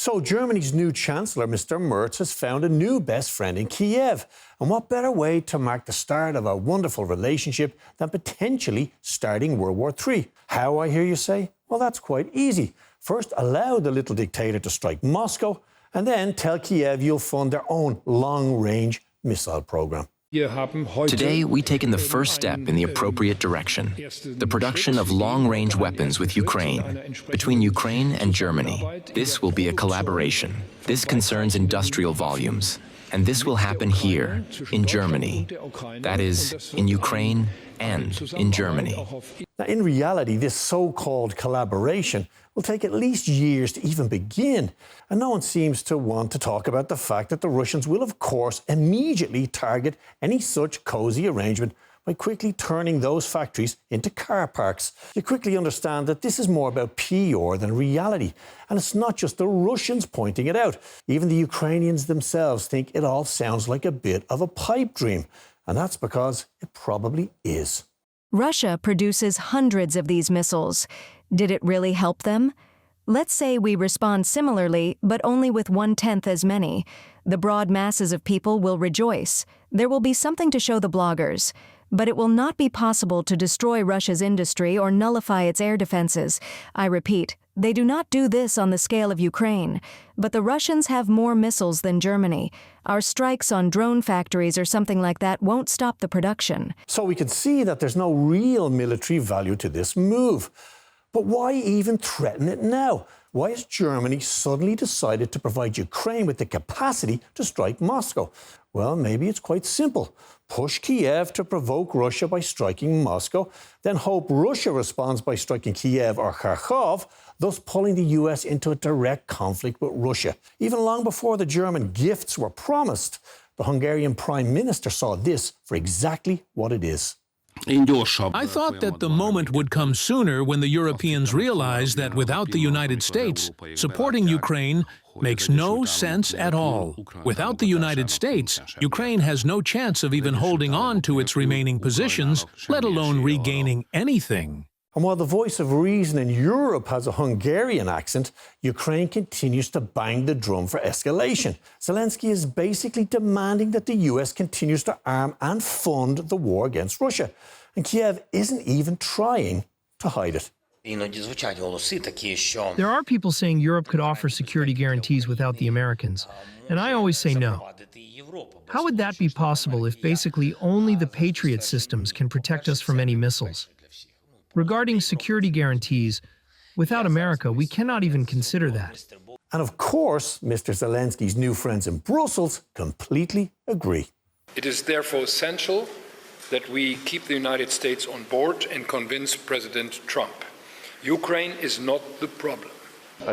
So Germany's new Chancellor, Mr. Merz, has found a new best friend in Kiev. And what better way to mark the start of a wonderful relationship than potentially starting World War III? How, I hear you say? Well, that's quite easy. First, allow the little dictator to strike Moscow, and then tell Kiev you'll fund their own long-range missile program. Today, we've taken the first step in the appropriate direction, the production of long-range weapons with Ukraine, between Ukraine and Germany. This will be a collaboration. This concerns industrial volumes, and this will happen here, in Germany. That is, in Ukraine and in Germany. Now, in reality, this so-called collaboration will take at least years to even begin. And no one seems to want to talk about the fact that the Russians will, of course, immediately target any such cozy arrangement by quickly turning those factories into car parks. You quickly understand that this is more about PR than reality. And it's not just the Russians pointing it out. Even the Ukrainians themselves think it all sounds like a bit of a pipe dream. And that's because it probably is. Russia produces hundreds of these missiles. Did it really help them? Let's say we respond similarly, but only with 1/10 as many. The broad masses of people will rejoice. There will be something to show the bloggers. But it will not be possible to destroy Russia's industry or nullify its air defenses. I repeat, they do not do this on the scale of Ukraine. But the Russians have more missiles than Germany. Our strikes on drone factories or something like that won't stop the production. So we can see that there's no real military value to this move. But why even threaten it now? Why has Germany suddenly decided to provide Ukraine with the capacity to strike Moscow? Well, maybe it's quite simple. Push Kiev to provoke Russia by striking Moscow, then hope Russia responds by striking Kiev or Kharkov, thus pulling the US into a direct conflict with Russia. Even long before the German gifts were promised, the Hungarian Prime Minister saw this for exactly what it is. I thought that the moment would come sooner when the Europeans realized that without the United States, supporting Ukraine makes no sense at all. Without the United States, Ukraine has no chance of even holding on to its remaining positions, let alone regaining anything. And while the voice of reason in Europe has a Hungarian accent, Ukraine continues to bang the drum for escalation. Zelensky is basically demanding that the US continues to arm and fund the war against Russia. And Kiev isn't even trying to hide it. There are people saying Europe could offer security guarantees without the Americans, and I always say no. How would that be possible if basically only the Patriot systems can protect us from any missiles? Regarding security guarantees, without America, we cannot even consider that. And of course, Mr. Zelensky's new friends in Brussels completely agree. It is therefore essential that we keep the United States on board and convince President Trump. Ukraine is not the problem.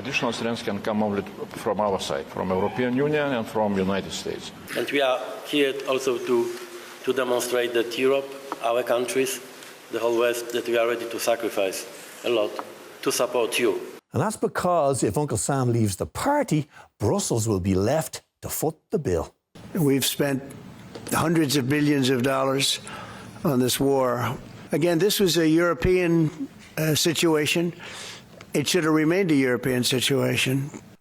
Additional strength can come only from our side, from European Union and from the United States. And we are here also to demonstrate that Europe, our countries, the whole West, that we are ready to sacrifice a lot to support you. And that's because if Uncle Sam leaves the party, Brussels will be left to foot the bill. We've spent hundreds of billions of dollars on this war. Again, this was a European situation. It should have remained a European situation.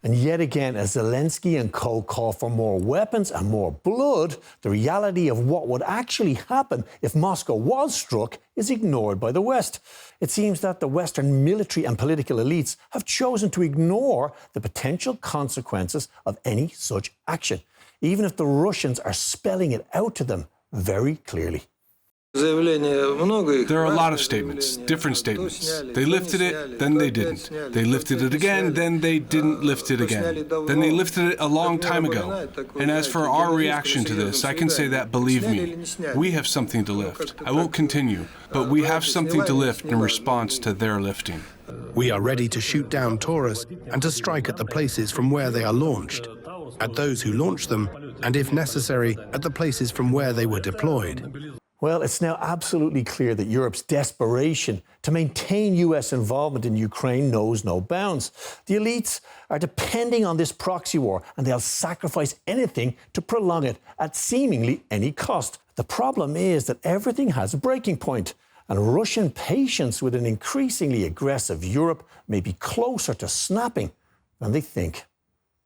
And yet again, as Zelensky and co. call for more weapons and more blood, the reality of what would actually happen if Moscow was struck is ignored by the West. It seems that the Western military and political elites have chosen to ignore the potential consequences of any such action, even if the Russians are spelling it out to them very clearly. There are a lot of statements, different statements. They lifted it, then they didn't. They lifted it again, then they didn't lift it again. Then they lifted it a long time ago. And as for our reaction to this, I can say that, believe me, we have something to lift. I won't continue, but we have something to lift in response to their lifting. We are ready to shoot down Taurus and to strike at the places from where they are launched, at those who launched them, and if necessary, at the places from where they were deployed. Well, it's now absolutely clear that Europe's desperation to maintain US involvement in Ukraine knows no bounds. The elites are depending on this proxy war, and they'll sacrifice anything to prolong it at seemingly any cost. The problem is that everything has a breaking point, and Russian patience with an increasingly aggressive Europe may be closer to snapping than they think.